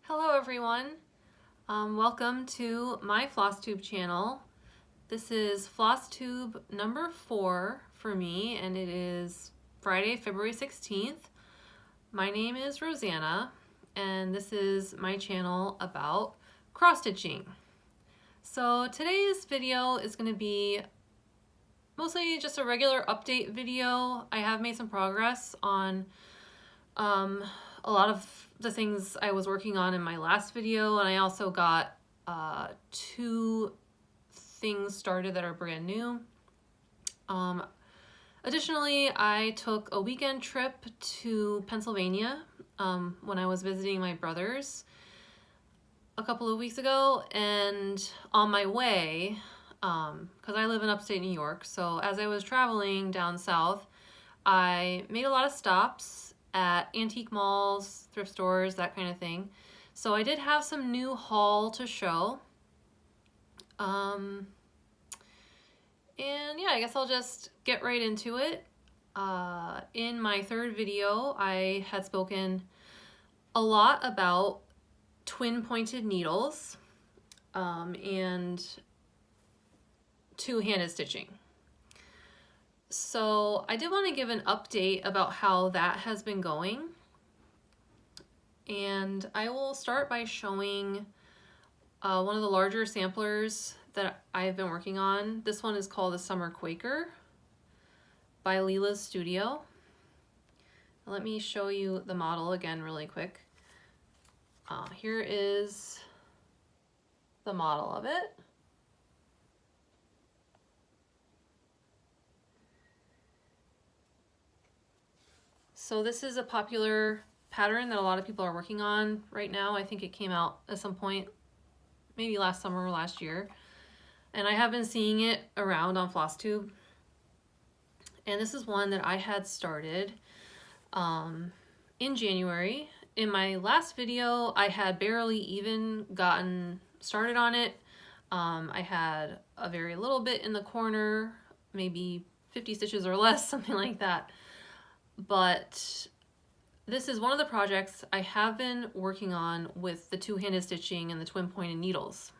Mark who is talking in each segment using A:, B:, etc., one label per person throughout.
A: Hello everyone, welcome to my Flosstube channel. This is Flosstube number 4 for me and it is Friday, February 16th. My name is Rosanna and this is my channel about cross stitching. So today's video is going to be mostly just a regular update video. I have made some progress on a lot of the things I was working on in my last video, and I also got 2 things started that are brand new. Additionally, I took a weekend trip to Pennsylvania when I was visiting my brothers a couple of weeks ago, and on my way, because I live in upstate New York, so as I was traveling down south, I made a lot of stops at antique malls, thrift stores, that kind of thing. So I did have some new haul to show. And yeah, I guess I'll just get right into it. In my third video, I had spoken a lot about twin pointed needles and two-handed stitching. So I did want to give an update about how that has been going. And I will start by showing one of the larger samplers that I've been working on. This one is called the Summer Quaker by Lila's Studio. Let me show you the model again really quick. Here is the model of it. So this is a popular pattern that a lot of people are working on right now. I think it came out at some point, maybe last summer or last year. And I have been seeing it around on Flosstube. And this is one that I had started in January. In my last video, I had barely even gotten started on it. I had a very little bit in the corner, maybe 50 stitches or less, something like that. But this is one of the projects I have been working on with the two-handed stitching and the twin pointed needles.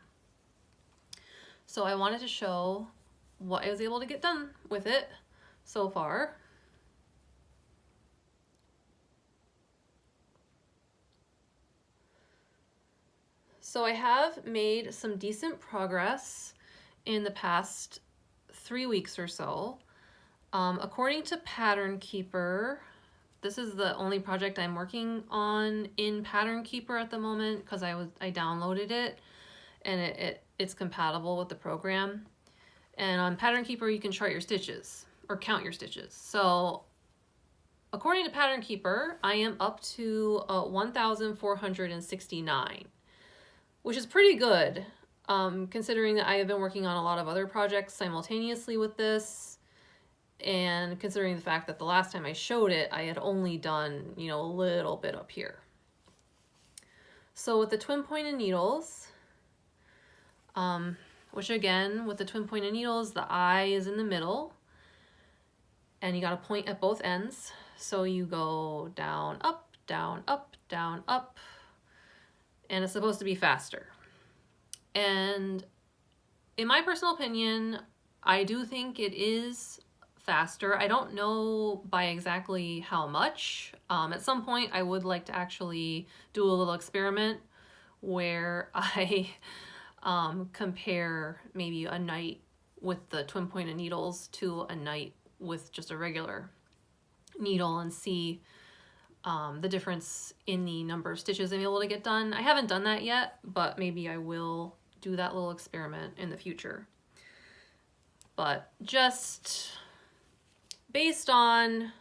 A: So I wanted to show what I was able to get done with it so far. So I have made some decent progress in the past 3 weeks or so. According to Pattern Keeper, this is the only project I'm working on in Pattern Keeper at the moment because I downloaded it and it's compatible with the program. And on Pattern Keeper you can chart your stitches or count your stitches. So according to Pattern Keeper, I am up to 1,469, which is pretty good considering that I have been working on a lot of other projects simultaneously with this. And considering the fact that the last time I showed it, I had only done, you know, a little bit up here. So with the twin pointed needles, which again, with the twin pointed needles, the eye is in the middle and you got to point at both ends. So you go down, up, down, up, down, up, and it's supposed to be faster. And in my personal opinion, I do think it is faster. I don't know by exactly how much. At some point I would like to actually do a little experiment where I compare maybe a night with the twin pointed needles to a night with just a regular needle and see the difference in the number of stitches I'm able to get done. I haven't done that yet, but maybe I will do that little experiment in the future. But just based on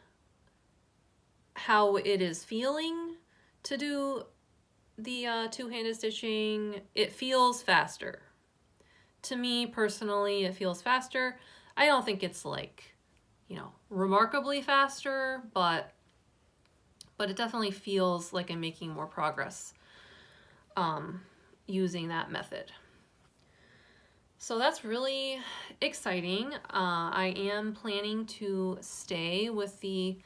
A: how it is feeling to do the two-handed stitching, it feels faster. To me personally, it feels faster. I don't think it's like, you know, remarkably faster, but it definitely feels like I'm making more progress using that method. So that's really exciting. I am planning to stay with the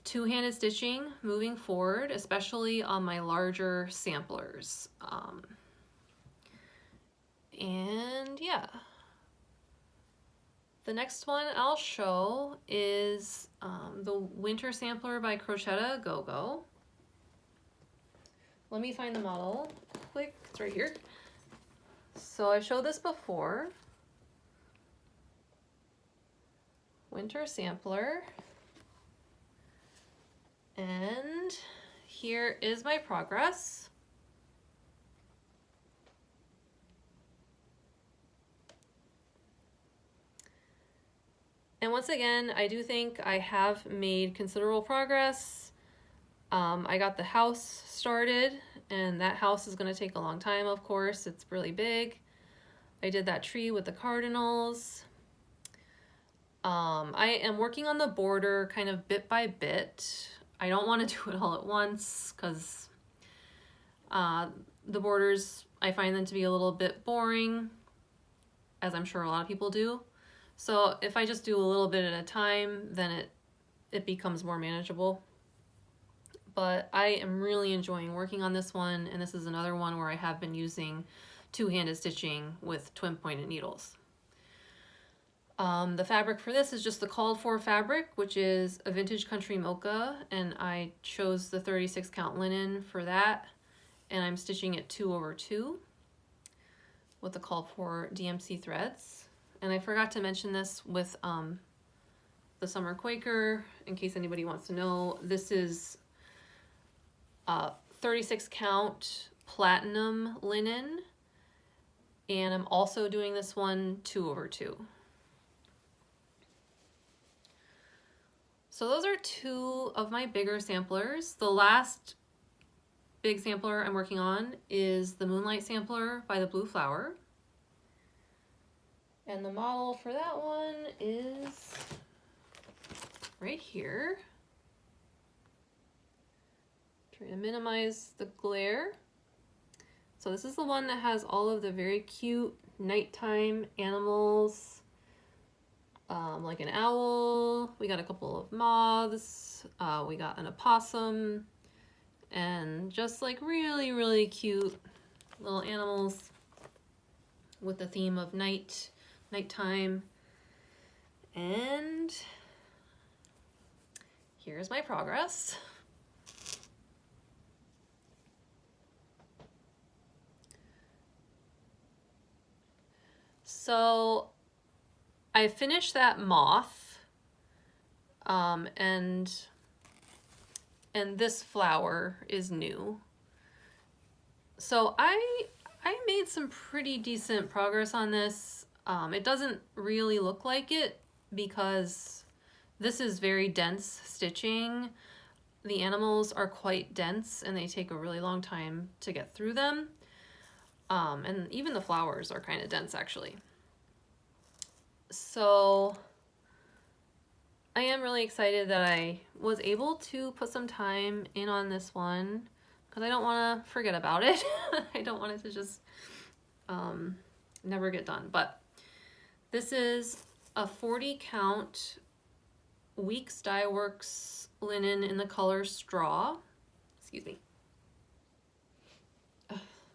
A: two-handed stitching moving forward, especially on my larger samplers. And yeah. The next one I'll show is the Winter Sampler by Crocette Gogo. Let me find the model quick. It's right here. So I showed this before. Winter Sampler. And here is my progress. And once again, I do think I have made considerable progress. I got the house started, and that house is going to take a long time, of course. It's really big. I did that tree with the cardinals. I am working on the border kind of bit by bit. I don't want to do it all at once because the borders, I find them to be a little bit boring, as I'm sure a lot of people do. So if I just do a little bit at a time, then it becomes more manageable. But I am really enjoying working on this one, and this is another one where I have been using two-handed stitching with twin pointed needles. The fabric for this is just the called for fabric, which is a vintage country mocha, and I chose the 36 count linen for that, and I'm stitching it 2/2 with the called for DMC threads. And I forgot to mention this with the summer Quaker, in case anybody wants to know. This is 36 count platinum linen, and I'm also doing this one 2/2. So those are two of my bigger samplers. The last big sampler I'm working on is the Moonlight sampler by the Blue Flower. And the model for that one is right here. Trying to minimize the glare. So this is the one that has all of the very cute nighttime animals, like an owl. We got a couple of moths. We got an opossum, and just like really, really cute little animals with the theme of nighttime. And here's my progress. So I finished that moth, and this flower is new. So I made some pretty decent progress on this. It doesn't really look like it because this is very dense stitching. The animals are quite dense and they take a really long time to get through them. And even the flowers are kind of dense actually. So I am really excited that I was able to put some time in on this one because I don't want to forget about it. I don't want it to just never get done. But this is a 40 count Weeks Dye Works linen in the color Straw. Excuse me.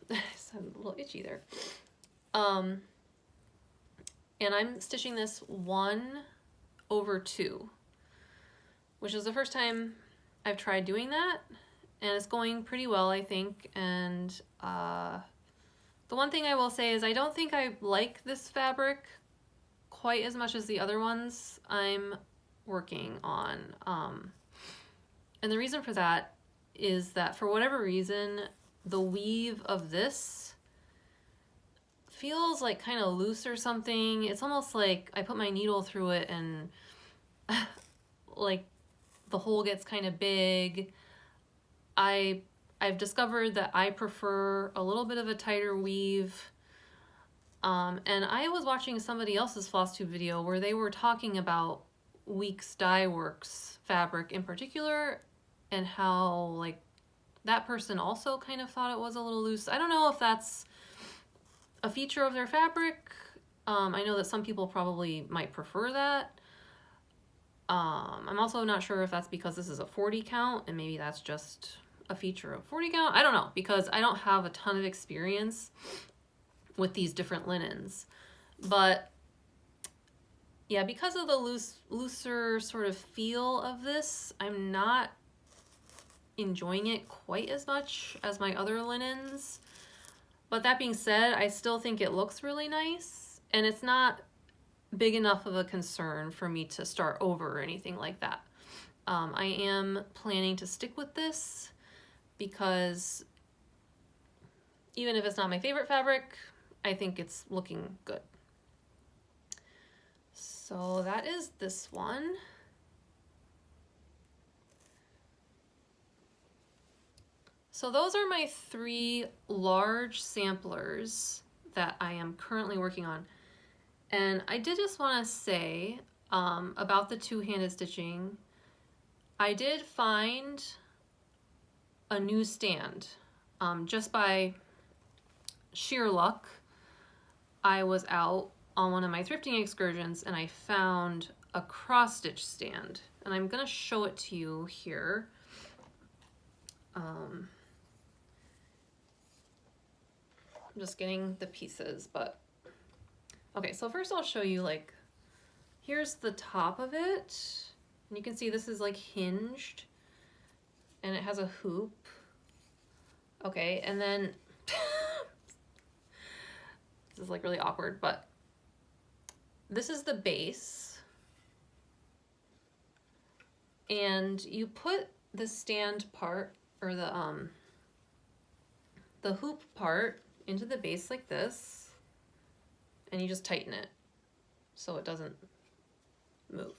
A: It's a little itchy there. And I'm stitching this 1/2, which is the first time I've tried doing that, and it's going pretty well, I think. And the one thing I will say is I don't think I like this fabric quite as much as the other ones I'm working on. And the reason for that is that for whatever reason, the weave of this feels like kind of loose or something. It's almost like I put my needle through it and like the hole gets kind of big. I've discovered that I prefer a little bit of a tighter weave. And I was watching somebody else's Flosstube video where they were talking about Weeks Dye Works fabric in particular and how like that person also kind of thought it was a little loose. I don't know if that's a feature of their fabric. I know that some people probably might prefer that. I'm also not sure if that's because this is a 40 count and maybe that's just a feature of 40 count. I don't know, because I don't have a ton of experience with these different linens. But yeah, because of the looser sort of feel of this, I'm not enjoying it quite as much as my other linens. But that being said, I still think it looks really nice, and it's not big enough of a concern for me to start over or anything like that. I am planning to stick with this because even if it's not my favorite fabric, I think it's looking good. So that is this one. So those are my 3 large samplers that I am currently working on. And I did just want to say about the two-handed stitching, I did find a new stand. Just by sheer luck, I was out on one of my thrifting excursions and I found a cross-stitch stand. And I'm going to show it to you here. I'm just getting the pieces, but okay, so first I'll show you, like, here's the top of it. And you can see this is like hinged and it has a hoop. Okay, and then this is like really awkward, but this is the base. And you put the stand part, or the hoop part, into the base like this, and you just tighten it so it doesn't move.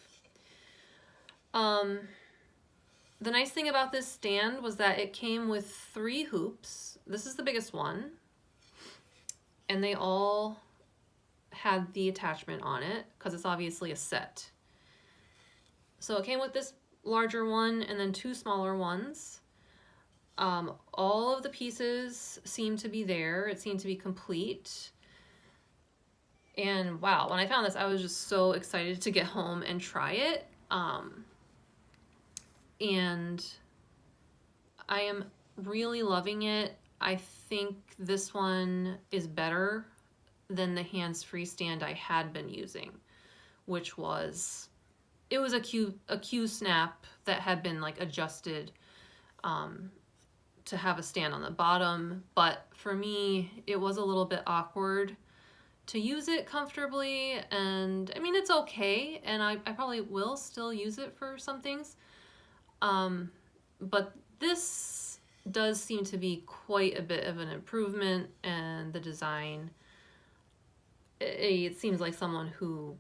A: The nice thing about this stand was that it came with 3 hoops. This is the biggest one, and they all had the attachment on it because it's obviously a set. So it came with this larger one and then 2 smaller ones. All of the pieces seemed to be there. It seemed to be complete. And wow, when I found this, I was just so excited to get home and try it. And I am really loving it. I think this one is better than the hands-free stand I had been using, which was, it was a Q snap that had been like adjusted to have a stand on the bottom. But for me, it was a little bit awkward to use it comfortably. And I mean, it's okay. And I probably will still use it for some things. But this does seem to be quite a bit of an improvement, and the design, it seems like someone who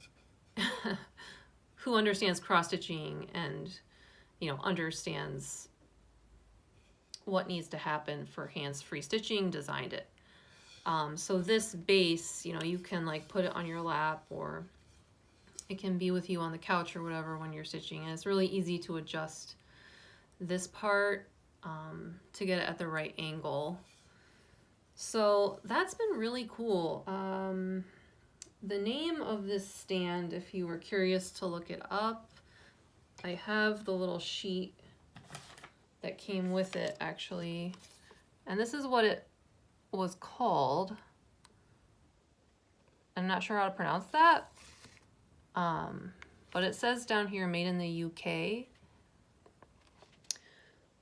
A: who understands cross-stitching and, you know, understands what needs to happen for hands-free stitching designed it. So this base, you know, you can like put it on your lap, or it can be with you on the couch or whatever when you're stitching, and it's really easy to adjust this part to get it at the right angle. So that's been really cool. The name of this stand, if you were curious to look it up, I have the little sheet that came with it actually, and this is what it was called. I'm not sure how to pronounce that, but it says down here made in the UK.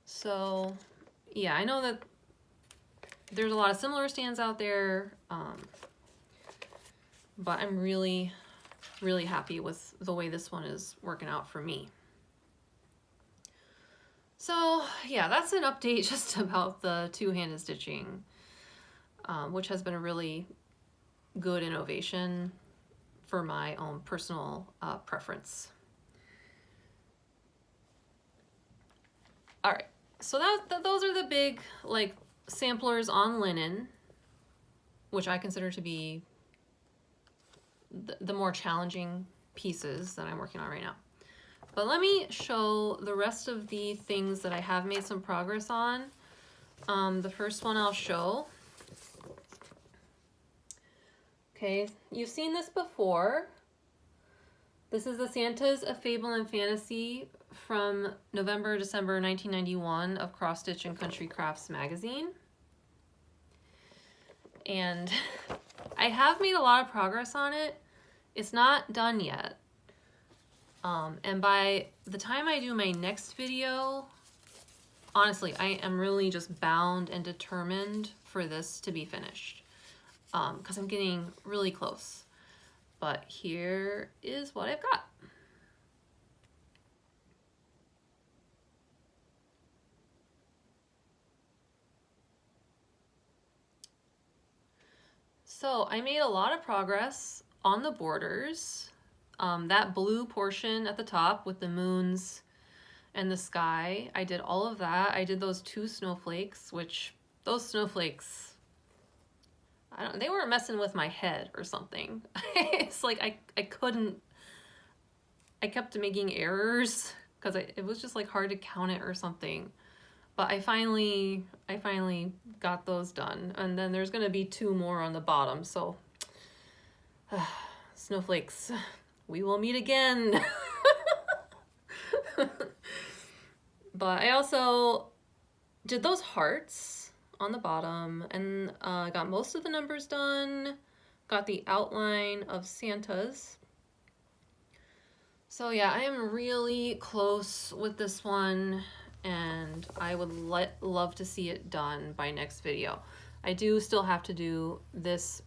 A: So yeah, I know that there's a lot of similar stands out there, but I'm really, really happy with the way this one is working out for me. So yeah, that's an update just about the two-handed stitching, which has been a really good innovation for my own personal preference. All right, so those are the big like samplers on linen, which I consider to be the more challenging pieces that I'm working on right now. But let me show the rest of the things that I have made some progress on. The first one I'll show. Okay, you've seen this before. This is the Santas of Fable and Fantasy from November, December 1991 of Cross Stitch and Country Crafts magazine. And I have made a lot of progress on it. It's not done yet. And by the time I do my next video, honestly, I am really just bound and determined for this to be finished. Because I'm getting really close. But here is what I've got. So I made a lot of progress on the borders. That blue portion at the top with the moons and the sky, I did all of that. I did those 2 snowflakes, which those snowflakes, they were messing with my head or something. It's like I couldn't, I kept making errors because it was just like hard to count it or something. But I finally got those done. And then there's gonna be 2 more on the bottom. So snowflakes, we will meet again. But I also did those hearts on the bottom and got most of the numbers done, got the outline of Santa's. So yeah, I am really close with this one and I would love to see it done by next video. I do still have to do this,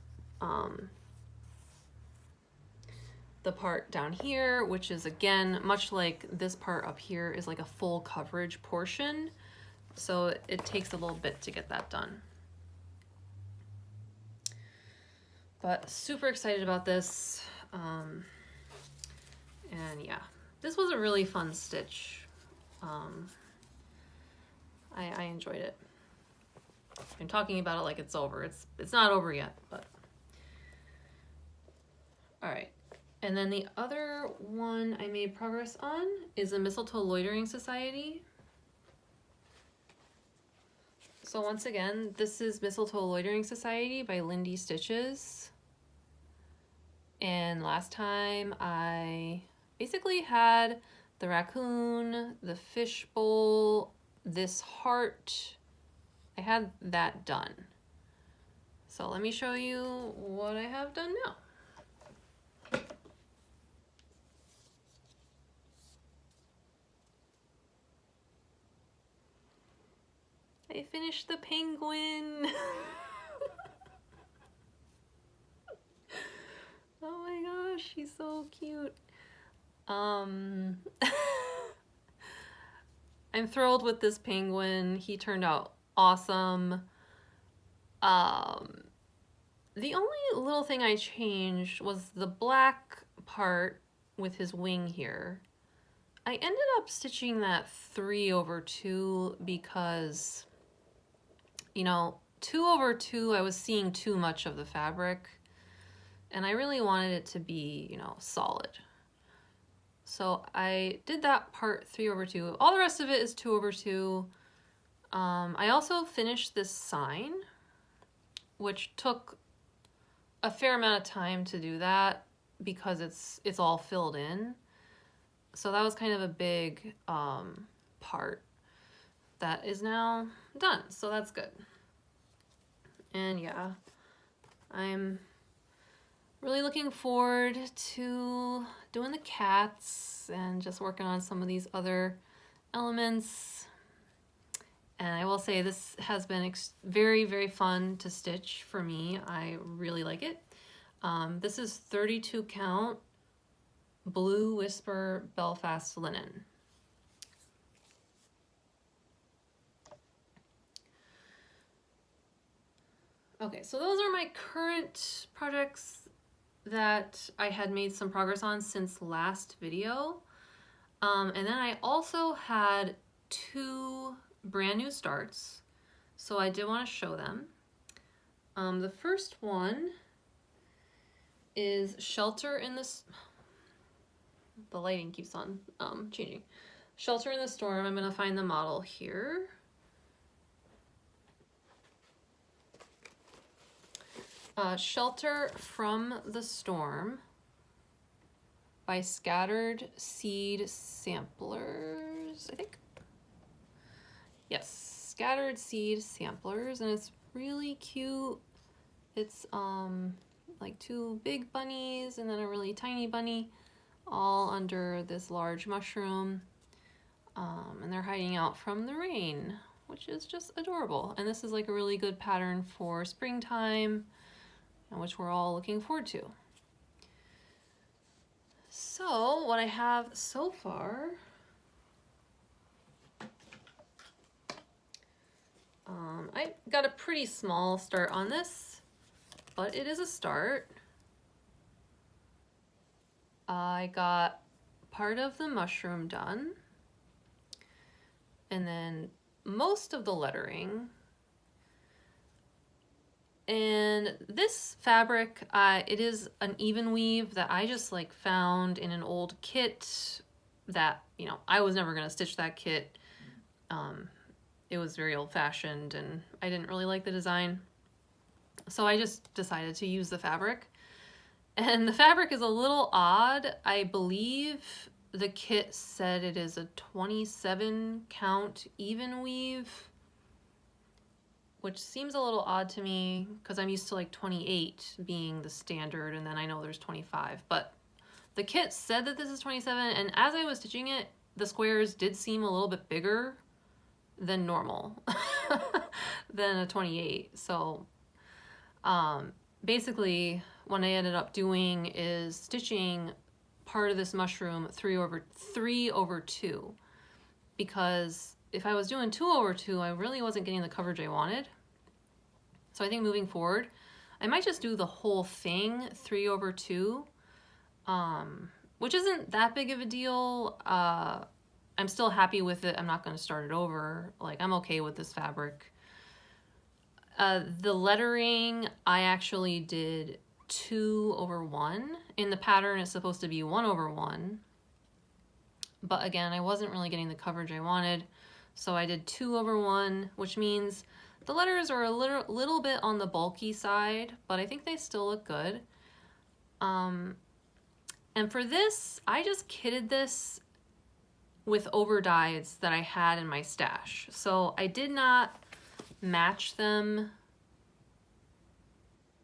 A: the part down here, which is again, much like this part up here is like a full coverage portion. So it takes a little bit to get that done. But super excited about this. And yeah, this was a really fun stitch. I enjoyed it. I'm talking about it like it's over. It's not over yet, but. All right. And then the other one I made progress on is the Mistletoe Loitering Society. So once again, this is Mistletoe Loitering Society by Lindy Stitches. And last time I basically had the raccoon, the fish bowl, this heart. I had that done. So let me show you what I have done now. I finished the penguin. Oh my gosh, he's so cute. I'm thrilled with this penguin. He turned out awesome. The only little thing I changed was the black part with his wing here. I ended up stitching that 3/2 because, you know, 2/2, I was seeing too much of the fabric and I really wanted it to be, you know, solid. So I did that part 3/2. All the rest of it is 2/2. I also finished this sign, which took a fair amount of time to do that because it's all filled in. So that was kind of a big part that is now done. So that's good. And yeah, I'm really looking forward to doing the cats and just working on some of these other elements. And I will say this has been very, very fun to stitch for me. I really like it. This is 32 count Blue Whisper Belfast linen. Okay, so those are my current projects that I had made some progress on since last video. And then I also had 2 brand new starts, so I did want to show them. The first one is Shelter in the lighting keeps on changing. Shelter in the Storm. I'm going to find the model here. Shelter from the Storm by Scattered Seed Samplers, I think. Yes, Scattered Seed Samplers, and it's really cute. It's like two big bunnies and then a really tiny bunny, all under this large mushroom, and they're hiding out from the rain, which is just adorable. And this is like a really good pattern for springtime, and which we're all looking forward to. So what I have so far, I got a pretty small start on this, but it is a start. I got part of the mushroom done, and then most of the lettering. And this fabric, it is an even weave that I just like found in an old kit that, you know, I was never gonna stitch that kit. It was very old-fashioned and I didn't really like the design. So I just decided to use the fabric. And the fabric is a little odd. I believe the kit said it is a 27 count even weave, which seems a little odd to me because I'm used to like 28 being the standard, and then I know there's 25. But the kit said that this is 27, and as I was stitching it, the squares did seem a little bit bigger than normal, than a 28. So basically what I ended up doing is stitching part of this mushroom 3 over 2, because if I was doing 2 over 2, I really wasn't getting the coverage I wanted. So I think moving forward, I might just do the whole thing 3 over 2, which isn't that big of a deal. I'm still happy with it. I'm not going to start it over. Like, I'm okay with this fabric. The lettering, I actually did 2 over 1. In the pattern, it's supposed to be 1 over 1. But again, I wasn't really getting the coverage I wanted. So I did 2 over 1, which means the letters are a little bit on the bulky side, but I think they still look good. And for this, I just kitted this with over dyes that I had in my stash. So I did not match them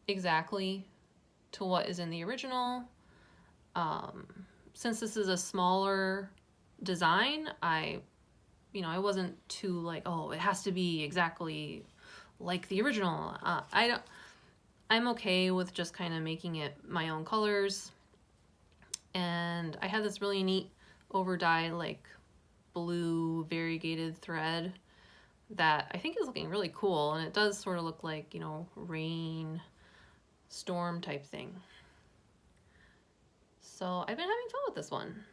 A: exactly to what is in the original. Since this is a smaller design, I wasn't too like, oh, it has to be exactly like the original. I'm okay with just kind of making it my own colors. And I had this really neat over dye, like blue variegated thread that I think is looking really cool. And it does sort of look like, you know, rain, storm type thing. So I've been having fun with this one.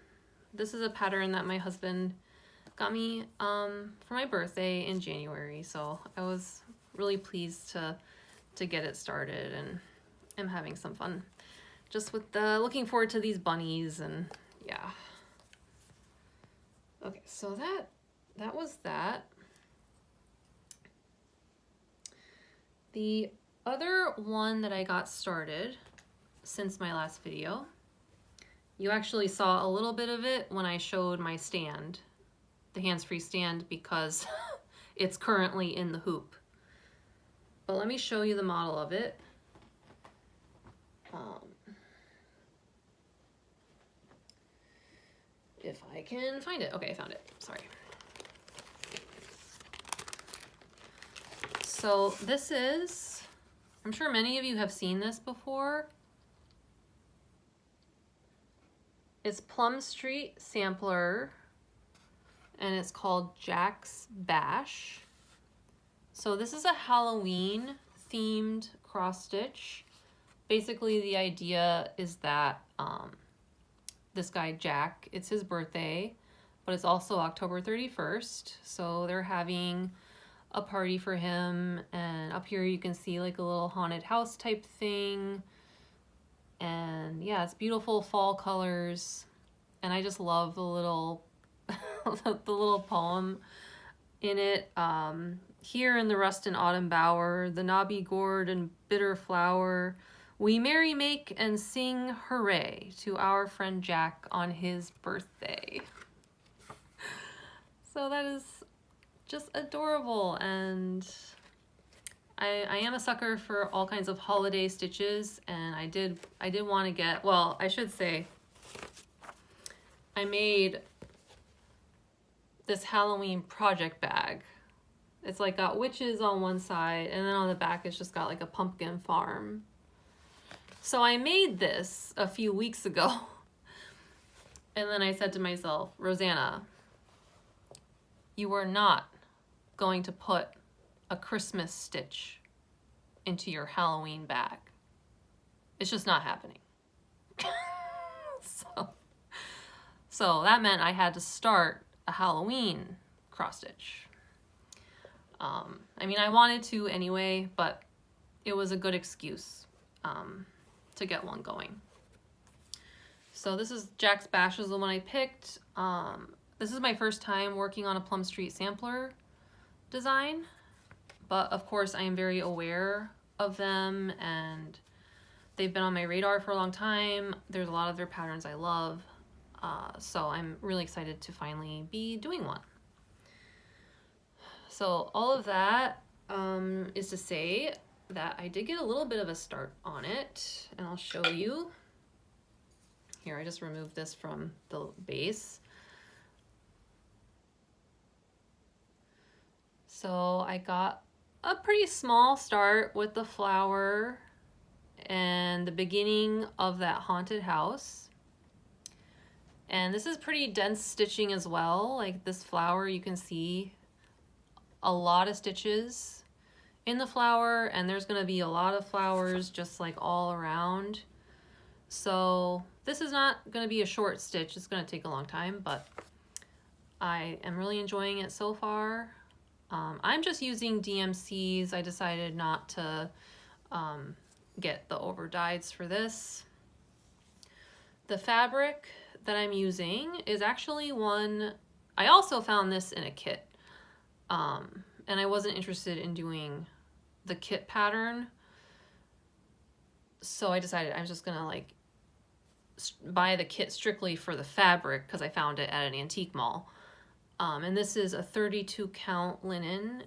A: This is a pattern that my husband got me for my birthday in January, so I was really pleased to get it started, and I'm having some fun just with looking forward to these bunnies. And yeah. Okay, so that was that. The other one that I got started since my last video, you actually saw a little bit of it when I showed my stand, the hands-free stand, because it's currently in the hoop. But let me show you the model of it. If I can find it. Okay, I found it. Sorry. So this is, I'm sure many of you have seen this before. It's Plum Street Sampler, and it's called Jack's Bash. So this is a Halloween themed cross stitch. Basically the idea is that this guy Jack, it's his birthday, but it's also October 31st. So they're having a party for him, and up here you can see like a little haunted house type thing. And yeah, it's beautiful fall colors. And I just love the little the little poem in it. Here in the rust and autumn bower, the knobby gourd and bitter flower We merry make and sing hooray to our friend Jack on his birthday. So that is just adorable, and I am a sucker for all kinds of holiday stitches, and I did want to get, well, I should say, I made this Halloween project bag. It's like got witches on one side, and then on the back it's just got like a pumpkin farm. So I made this a few weeks ago, and then I said to myself, Rosanna, you are not going to put a Christmas stitch into your Halloween bag. It's just not happening. So that meant I had to start a Halloween cross stitch. I mean, I wanted to anyway, but it was a good excuse to get one going. So this is Jack's Bash is the one I picked. This is my first time working on a Plum Street sampler design, but of course I am very aware of them and they've been on my radar for a long time. There's a lot of their patterns I love, so I'm really excited to finally be doing one. So all of that is to say that I did get a little bit of a start on it, and I'll show you. Here, I just removed this from the base. So I got a pretty small start with the flower and the beginning of that haunted house. And this is pretty dense stitching as well. Like this flower, you can see a lot of stitches in the flower, and there's going to be a lot of flowers just like all around. So this is not going to be a short stitch. It's going to take a long time, but I am really enjoying it so far. I'm just using DMCs. I decided not to get the over dyes for this. The fabric that I'm using is actually one, I also found this in a kit. And I wasn't interested in doing the kit pattern. So I decided I'm just gonna like buy the kit strictly for the fabric because I found it at an antique mall. And this is a 32 count linen.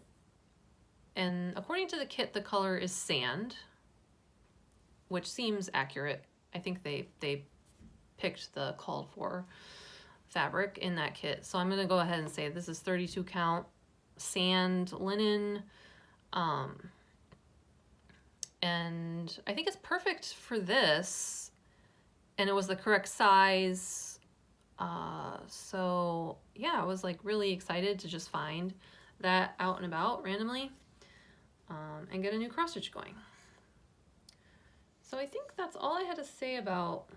A: And according to the kit, the color is sand, which seems accurate. I think they picked the called for fabric in that kit. So I'm gonna go ahead and say this is 32 count sand linen. And I think it's perfect for this. And it was the correct size. So yeah, I was like really excited to just find that out and about randomly and get a new cross stitch going. So I think that's all I had to say about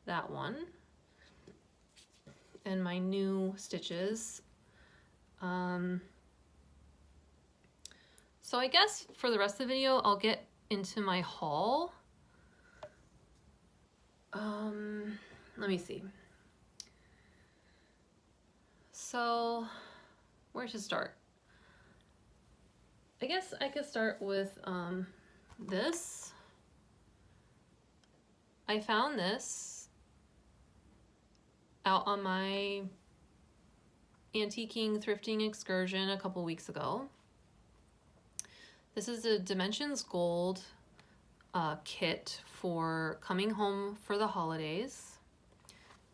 A: that one and my new stitches. So I guess for the rest of the video, I'll get into my haul. Let me see. So where to start? I guess I could start with this. I found this out on my antiquing thrifting excursion a couple weeks ago. This is a Dimensions Gold kit for coming home for the holidays.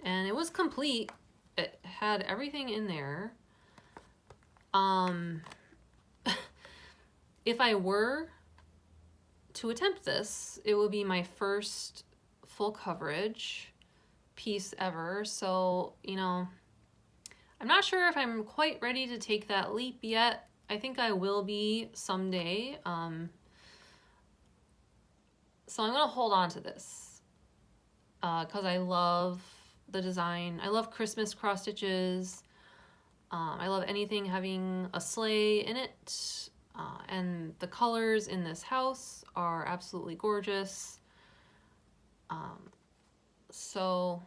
A: And it was complete. It had everything in there. If I were to attempt this, it would be my first full coverage piece ever. So, you know, I'm not sure if I'm quite ready to take that leap yet. I think I will be someday. So I'm gonna hold on to this because I love the design. I love Christmas cross stitches. I love anything having a sleigh in it. And the colors in this house are absolutely gorgeous. So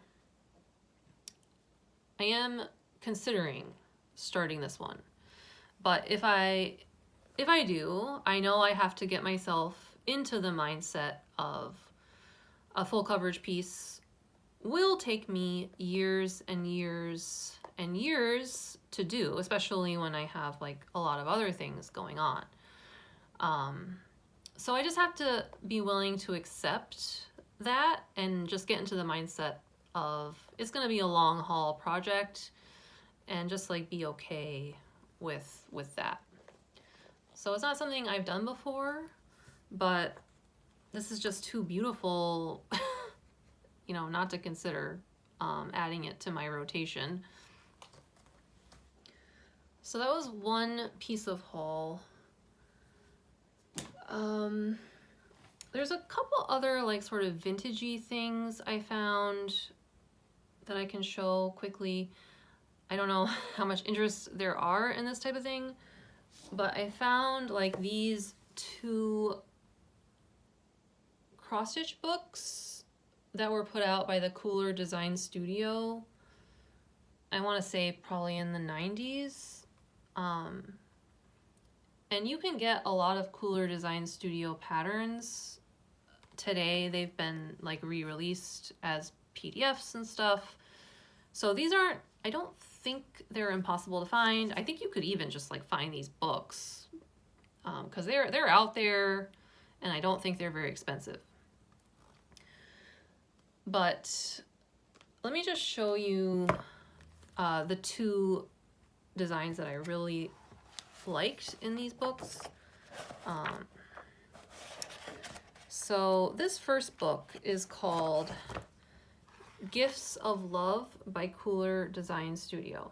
A: I am considering starting this one. But if I do, I know I have to get myself into the mindset of a full coverage piece will take me years and years and years to do, especially when I have like a lot of other things going on. So I just have to be willing to accept that and just get into the mindset of it's going to be a long haul project, and just like be okay with that. So it's not something I've done before, but this is just too beautiful, you know, not to consider adding it to my rotation. So that was one piece of haul. There's a couple other like sort of vintagey things I found that I can show quickly. I don't know how much interest there are in this type of thing, but I found like these two cross-stitch books that were put out by the Kooler Design Studio. I want to say probably in the 90s. And you can get a lot of Kooler Design Studio patterns today. They've been like re-released as PDFs and stuff. So these aren't, I don't think they're impossible to find. I think you could even just like find these books because they're out there, and I don't think they're very expensive. But let me just show you the two designs that I really liked in these books. So this first book is called Gifts of Love by Kooler Design Studio.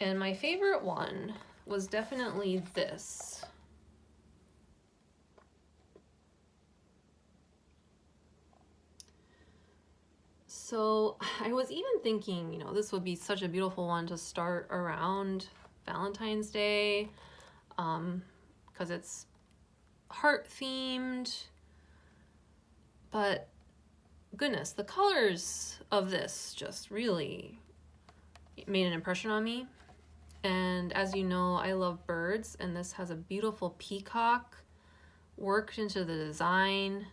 A: And my favorite one was definitely this. So I was even thinking, you know, this would be such a beautiful one to start around Valentine's Day, because it's heart themed, but goodness, the colors of this just really made an impression on me. And as you know, I love birds, and this has a beautiful peacock worked into the design,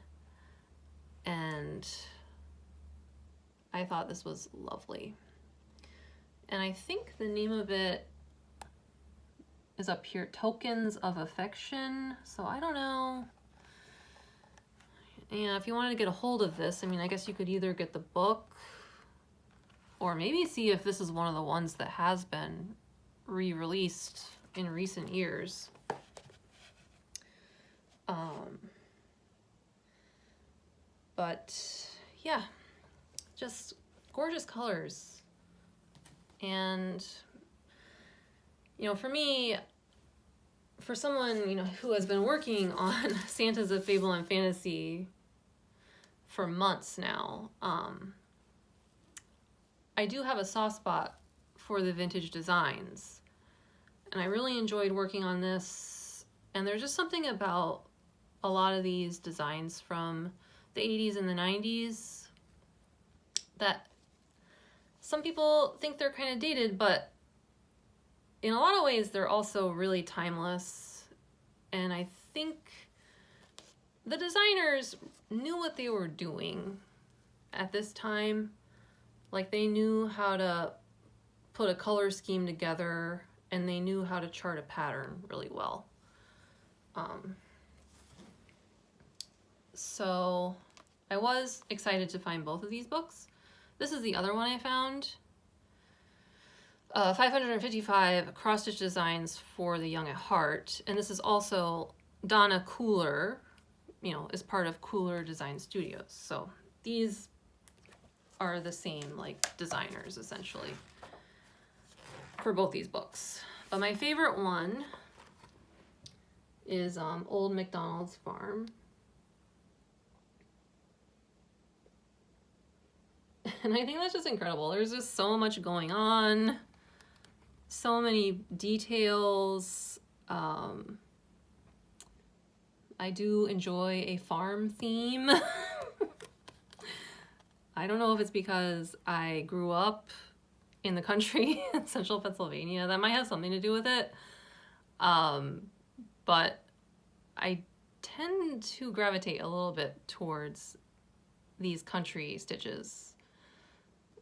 A: and I thought this was lovely. And I think the name of it is up here, Tokens of Affection. So I don't know. Yeah, if you wanted to get a hold of this, I mean, I guess you could either get the book or maybe see if this is one of the ones that has been re-released in recent years. But yeah, just gorgeous colors. And, you know, for me, for someone, you know, who has been working on Santas of Fable and Fantasy for months now, I do have a soft spot for the vintage designs. And I really enjoyed working on this. And there's just something about a lot of these designs from the 80s and the 90s that some people think they're kind of dated, but in a lot of ways they're also really timeless. And I think the designers knew what they were doing at this time. Like, they knew how to put a color scheme together, and they knew how to chart a pattern really well. So I was excited to find both of these books. This is the other one I found. 555 cross-stitch designs for the young at heart. And this is also Donna Kooler, you know, is part of Kooler Design Studios. So these are the same like designers essentially for both these books. But my favorite one is Old MacDonald's Farm. And I think that's just incredible. There's just so much going on, so many details. I do enjoy a farm theme. I don't know if it's because I grew up in the country in central Pennsylvania. That might have something to do with it. But I tend to gravitate a little bit towards these country stitches,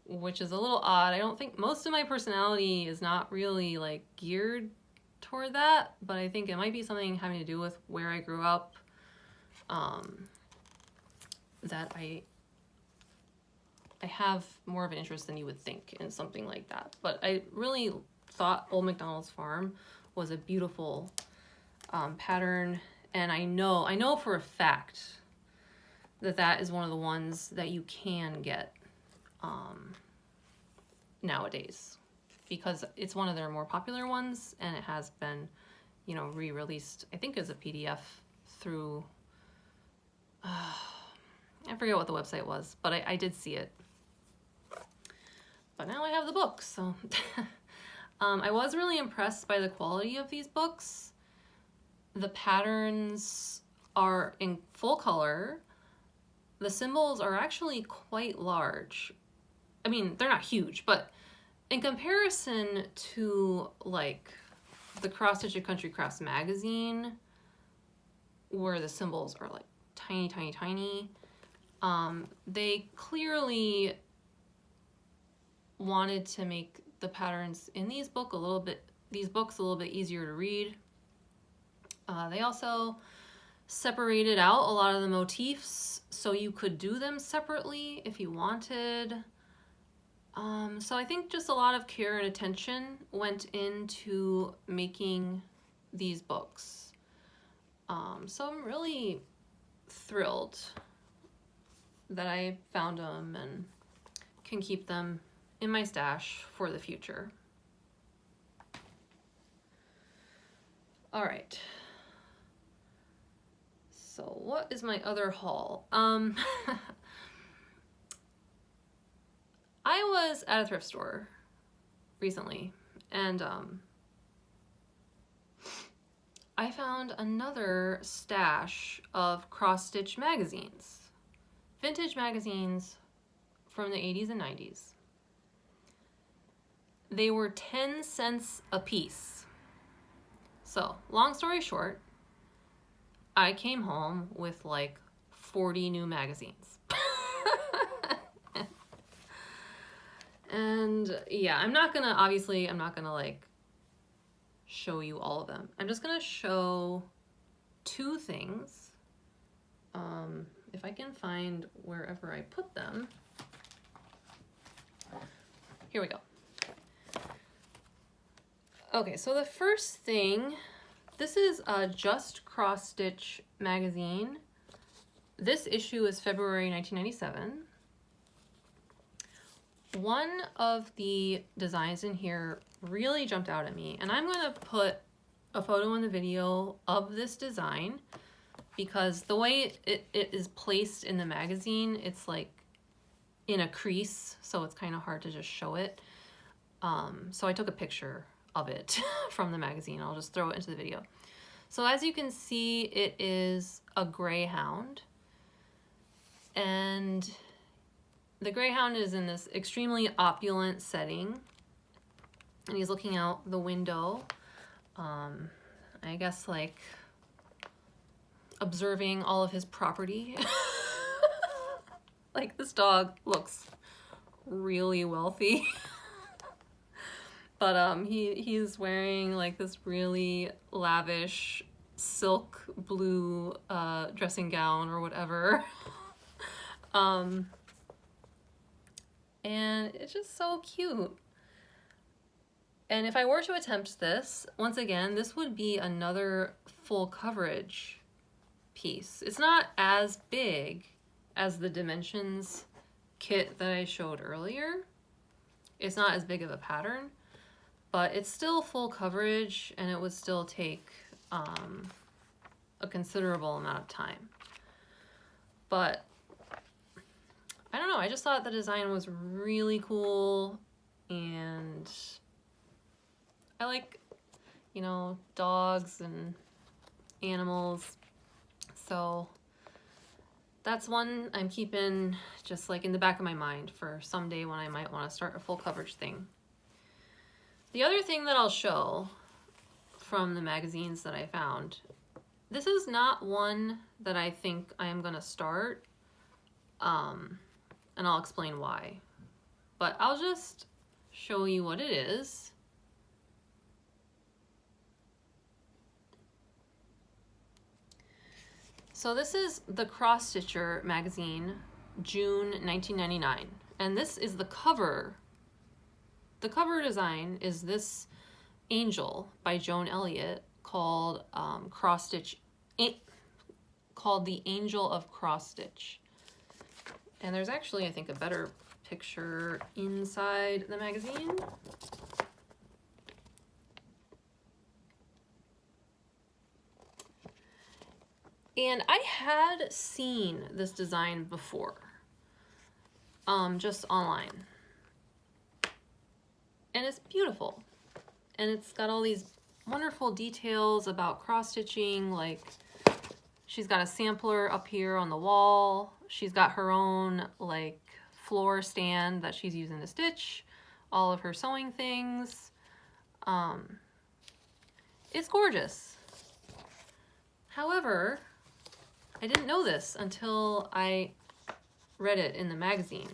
A: which is a little odd. I don't think most of my personality is not really like geared toward that, but I think it might be something having to do with where I grew up, that I have more of an interest than you would think in something like that. But I really thought Old MacDonald's Farm was a beautiful pattern, and I know for a fact that that is one of the ones that you can get nowadays, because it's one of their more popular ones, and it has been, you know, re-released, I think as a PDF through, I forget what the website was, but I did see it. But now I have the book, so I was really impressed by the quality of these books. The patterns are in full color. The symbols are actually quite large. I mean, they're not huge, but in comparison to like the Cross Stitch Country Crafts magazine, where the symbols are like tiny, tiny, tiny, they clearly wanted to make the patterns in these books a little bit easier to read. They also separated out a lot of the motifs so you could do them separately if you wanted. So I think just a lot of care and attention went into making these books. So I'm really thrilled that I found them and can keep them in my stash for the future. All right. So what is my other haul? I was at a thrift store recently, and I found another stash of cross-stitch magazines. Vintage magazines from the 80s and 90s. They were 10 cents a piece. So, long story short, I came home with like 40 new magazines. And yeah, I'm not gonna like show you all of them. I'm just gonna show two things. If I can find wherever I put them. Here we go. Okay, so the first thing, this is a Just Cross Stitch magazine. This issue is February 1997. One of the designs in here really jumped out at me, and I'm going to put a photo in the video of this design because the way it is placed in the magazine, it's like in a crease, so it's kind of hard to just show it. So I took a picture of it from the magazine. I'll just throw it into the video. So as you can see, it is a Greyhound, and the Greyhound is in this extremely opulent setting, and he's looking out the window, I guess like observing all of his property. Like, this dog looks really wealthy. But he's wearing like this really lavish silk blue dressing gown or whatever. And it's just so cute. And if I were to attempt this, once again, this would be another full coverage piece. It's not as big as the Dimensions kit that I showed earlier. It's not as big of a pattern, but it's still full coverage, and it would still take a considerable amount of time. But I don't know, I just thought the design was really cool, and I like, you know, dogs and animals, so that's one I'm keeping just like in the back of my mind for someday when I might want to start a full coverage thing. The other thing that I'll show from the magazines that I found This is not one that I think I am gonna start, and I'll explain why. But I'll just show you what it is. So this is the Cross Stitcher magazine, June 1999, and this is the cover. The cover design is this angel by Joan Elliott called called the Angel of Cross Stitch. And there's actually, I think, a better picture inside the magazine. And I had seen this design before, just online. And it's beautiful. And it's got all these wonderful details about cross stitching, like she's got a sampler up here on the wall. She's got her own like floor stand that she's using to stitch all of her sewing things. It's gorgeous. However, I didn't know this until I read it in the magazine.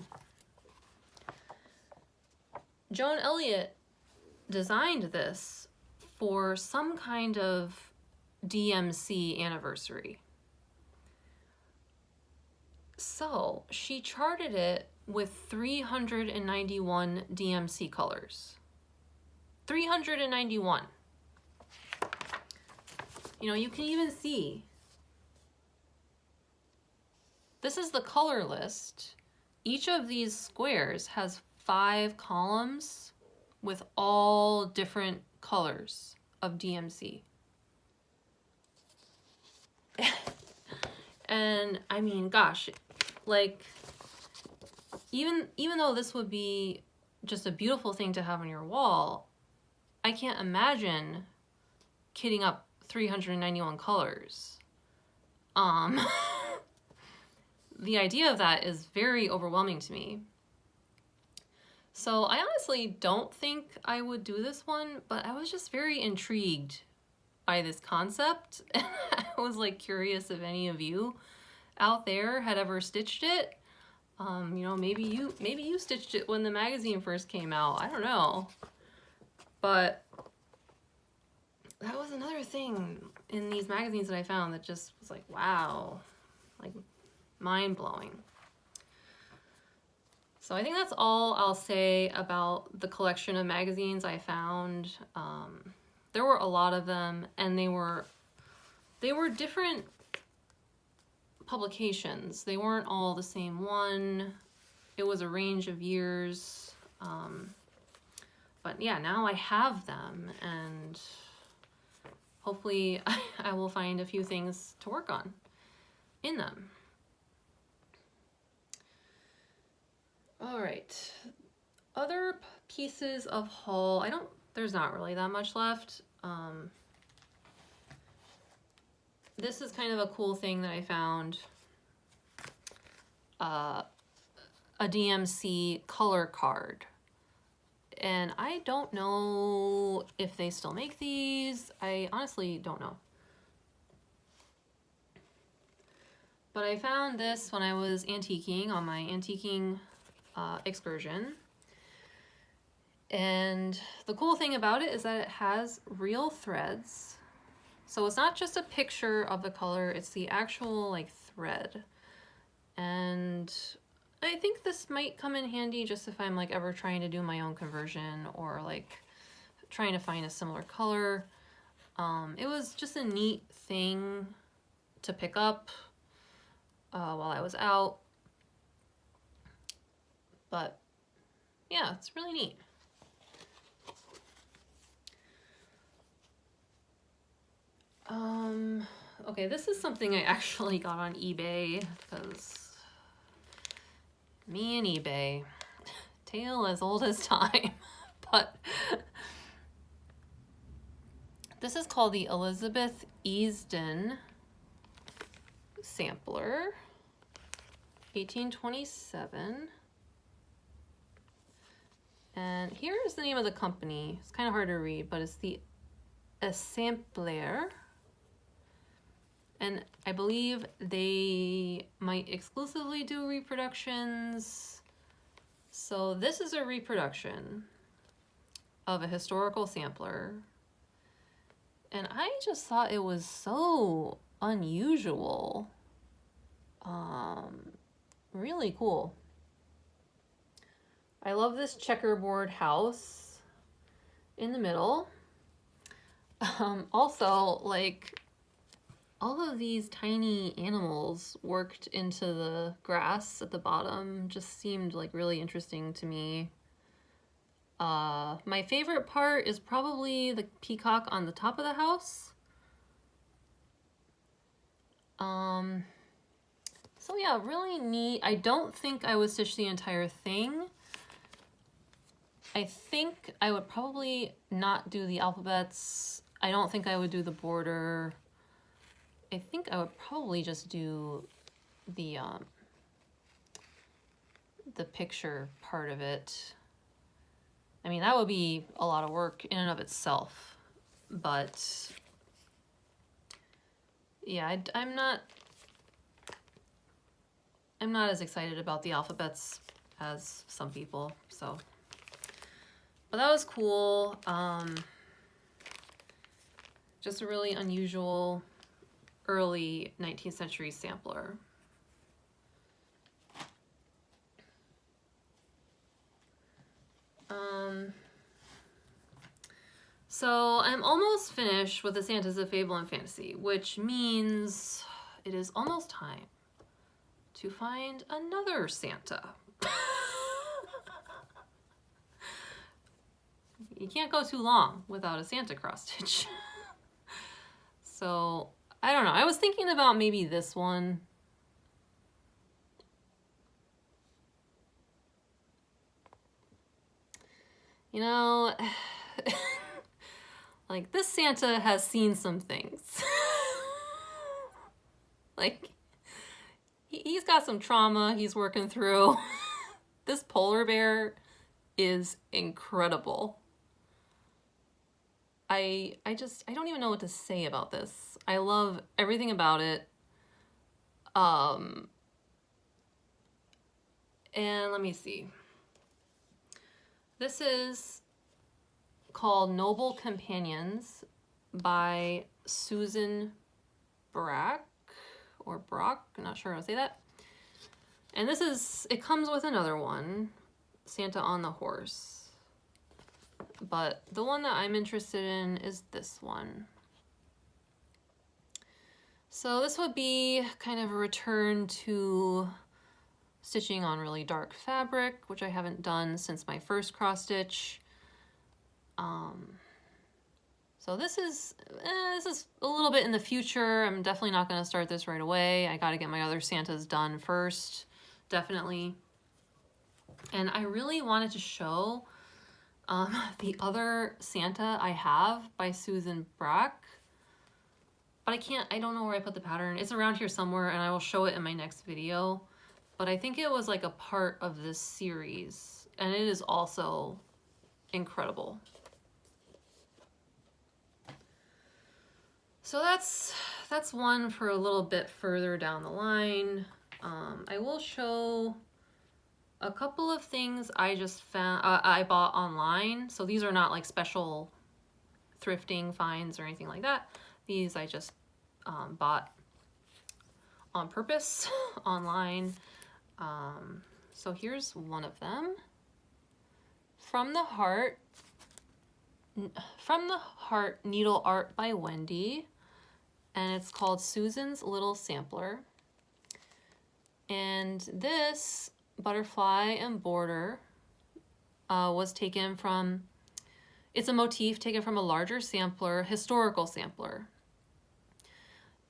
A: Joan Elliott designed this for some kind of DMC anniversary. So she charted it with 391 DMC colors. 391. You know, you can even see. This is the color list. Each of these squares has 5 columns with all different colors of DMC. And I mean, gosh, like even though this would be just a beautiful thing to have on your wall, I can't imagine kitting up 391 colors. The idea of that is very overwhelming to me. So I honestly don't think I would do this one, but I was just very intrigued by this concept. And I was like curious if any of you out there had ever stitched it. You know, maybe you stitched it when the magazine first came out. I don't know. But that was another thing in these magazines that I found that just was like, wow, like mind-blowing. So I think that's all I'll say about the collection of magazines I found. There were a lot of them, and they were different publications. They weren't all the same one. It was a range of years. But yeah, now I have them, and hopefully I will find a few things to work on in them. All right, other pieces of haul. There's not really that much left. This is kind of a cool thing that I found. A DMC color card. And I don't know if they still make these. I honestly don't know. But I found this when I was antiquing on my antiquing excursion. And the cool thing about it is that it has real threads. So it's not just a picture of the color, it's the actual like thread. And I think this might come in handy just if I'm like ever trying to do my own conversion or like trying to find a similar color. It was just a neat thing to pick up while I was out. But yeah, it's really neat. Okay, this is something I actually got on eBay because me and eBay, tale as old as time. But this is called the Elisabeth Easton Sampler, 1827. And here is the name of the company. It's kind of hard to read, but it's the Essamplaire. And I believe they might exclusively do reproductions. So this is a reproduction of a historical sampler. And I just thought it was so unusual. Really cool. I love this checkerboard house in the middle. Also, like, all of these tiny animals worked into the grass at the bottom just seemed like really interesting to me. My favorite part is probably the peacock on the top of the house. So yeah, really neat. I don't think I would stitch the entire thing. I think I would probably not do the alphabets. I don't think I would do the border. I think I would probably just do the picture part of it. I mean, that would be a lot of work in and of itself, but yeah, I'm not as excited about the alphabets as some people, so. But that was cool. Just a really unusual early 19th century sampler. So I'm almost finished with the Santas of Fable and Fantasy, which means it is almost time to find another Santa. You can't go too long without a Santa cross stitch. So I don't know. I was thinking about maybe this one. You know, like, this Santa has seen some things. Like, he's got some trauma he's working through. This polar bear is incredible. I don't even know what to say about this. I love everything about it. And let me see. This is called Noble Companions by Susan Brack, or Brock, I'm not sure how to say that. And this is, it comes with another one, Santa on the Horse. But the one that I'm interested in is this one. So this would be kind of a return to stitching on really dark fabric, which I haven't done since my first cross stitch. So this is a little bit in the future. I'm definitely not going to start this right away. I got to get my other Santas done first, definitely. And I really wanted to show the other Santa I have by Susan Brack, but I don't know where I put the pattern. It's around here somewhere, and I will show it in my next video. But I think it was like a part of this series, and it is also incredible. So that's one for a little bit further down the line. I will show a couple of things I just found, I bought online. So these are not like special thrifting finds or anything like that. These I just bought on purpose online. So here's one of them. From the Heart Needle Art by Wendy. And it's called Susan's Little Sampler. And this butterfly and border was taken from, it's a motif taken from a larger sampler, historical sampler.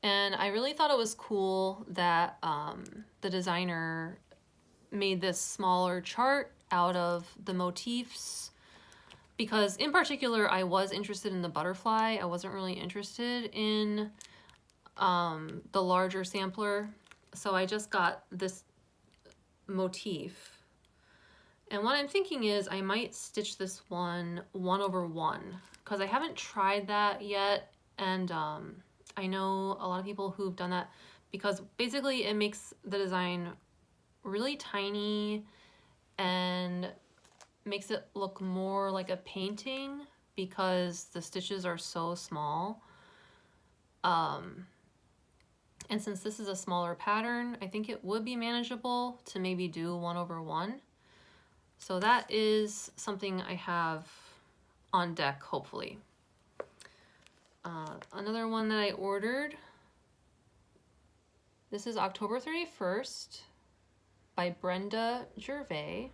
A: And I really thought it was cool that the designer made this smaller chart out of the motifs, because in particular I was interested in the butterfly. I wasn't really interested in the larger sampler, so I just got this motif. And what I'm thinking is I might stitch this one 1/1, because I haven't tried that yet, and I know a lot of people who've done that because basically it makes the design really tiny and makes it look more like a painting because the stitches are so small. And since this is a smaller pattern, I think it would be manageable to maybe do 1/1. So that is something I have on deck, hopefully. Another one that I ordered, this is October 31st by Brenda Gervais.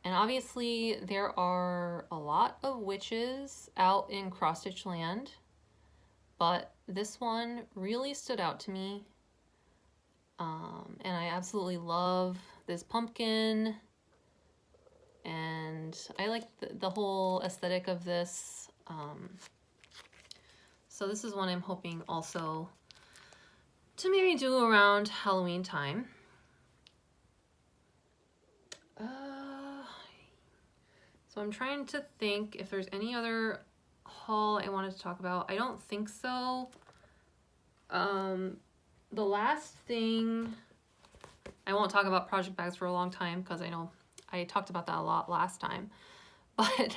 A: And obviously there are a lot of witches out in cross-stitch land, but this one really stood out to me. And I absolutely love this pumpkin, and I like the whole aesthetic of this. So this is one I'm hoping also to maybe do around Halloween time. So I'm trying to think if there's any other haul I wanted to talk about. I don't think so. The last thing, I won't talk about project bags for a long time because I know I talked about that a lot last time, but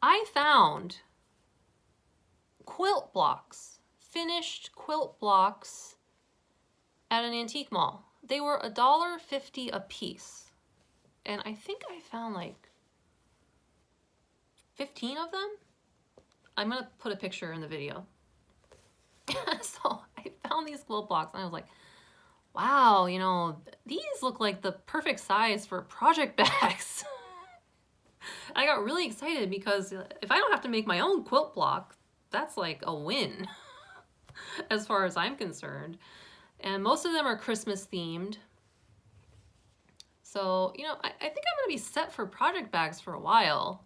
A: I found quilt blocks, finished quilt blocks at an antique mall. They were $1.50 a piece, and I think I found like 15 of them. I'm gonna put a picture in the video. So I found these quilt blocks and I was like, wow, you know, these look like the perfect size for project bags. I got really excited because if I don't have to make my own quilt block, that's like a win as far as I'm concerned. And most of them are Christmas themed. So, you know, I think I'm gonna be set for project bags for a while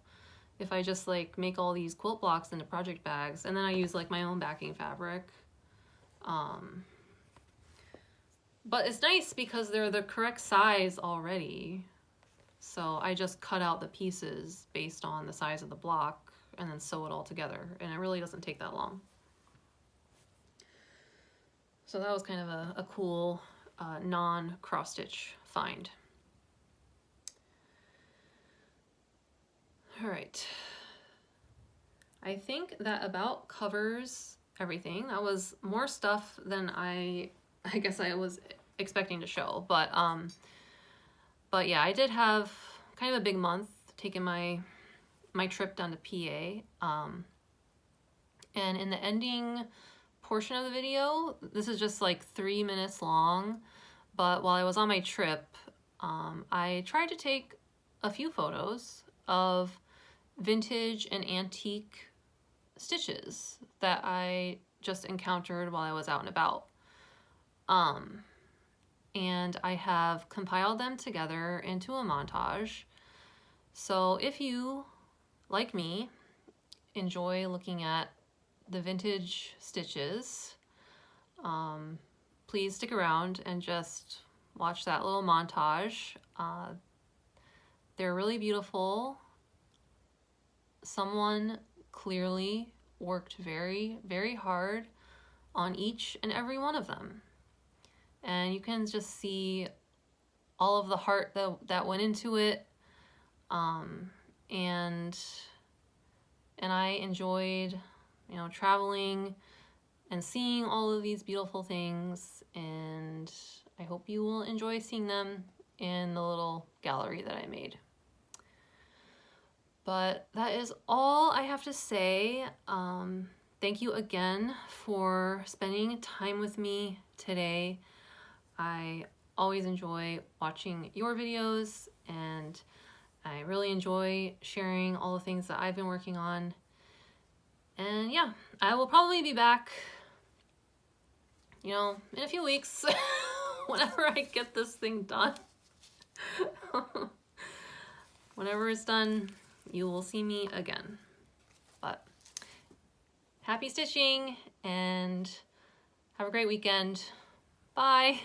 A: if I just like make all these quilt blocks into project bags, and then I use like my own backing fabric. But it's nice because they're the correct size already. So I just cut out the pieces based on the size of the block and then sew it all together. And it really doesn't take that long. So that was kind of a cool non-cross-stitch find. All right. I think that about covers everything. That was more stuff than I guess I was expecting to show, but yeah, I did have kind of a big month taking my trip down to PA. And in the ending portion of the video, this is just like 3 minutes long, but while I was on my trip, I tried to take a few photos of vintage and antique stitches that I just encountered while I was out and about. And I have compiled them together into a montage. So if you, like me, enjoy looking at the vintage stitches, please stick around and just watch that little montage. They're really beautiful. Someone clearly worked very, very hard on each and every one of them. And you can just see all of the heart that went into it. And I enjoyed, you know, traveling and seeing all of these beautiful things, and I hope you will enjoy seeing them in the little gallery that I made. But that is all I have to say. Thank you again for spending time with me today. I always enjoy watching your videos, and I really enjoy sharing all the things that I've been working on. And yeah, I will probably be back, you know, in a few weeks whenever I get this thing done. Whenever it's done, you will see me again. But happy stitching and have a great weekend. Bye.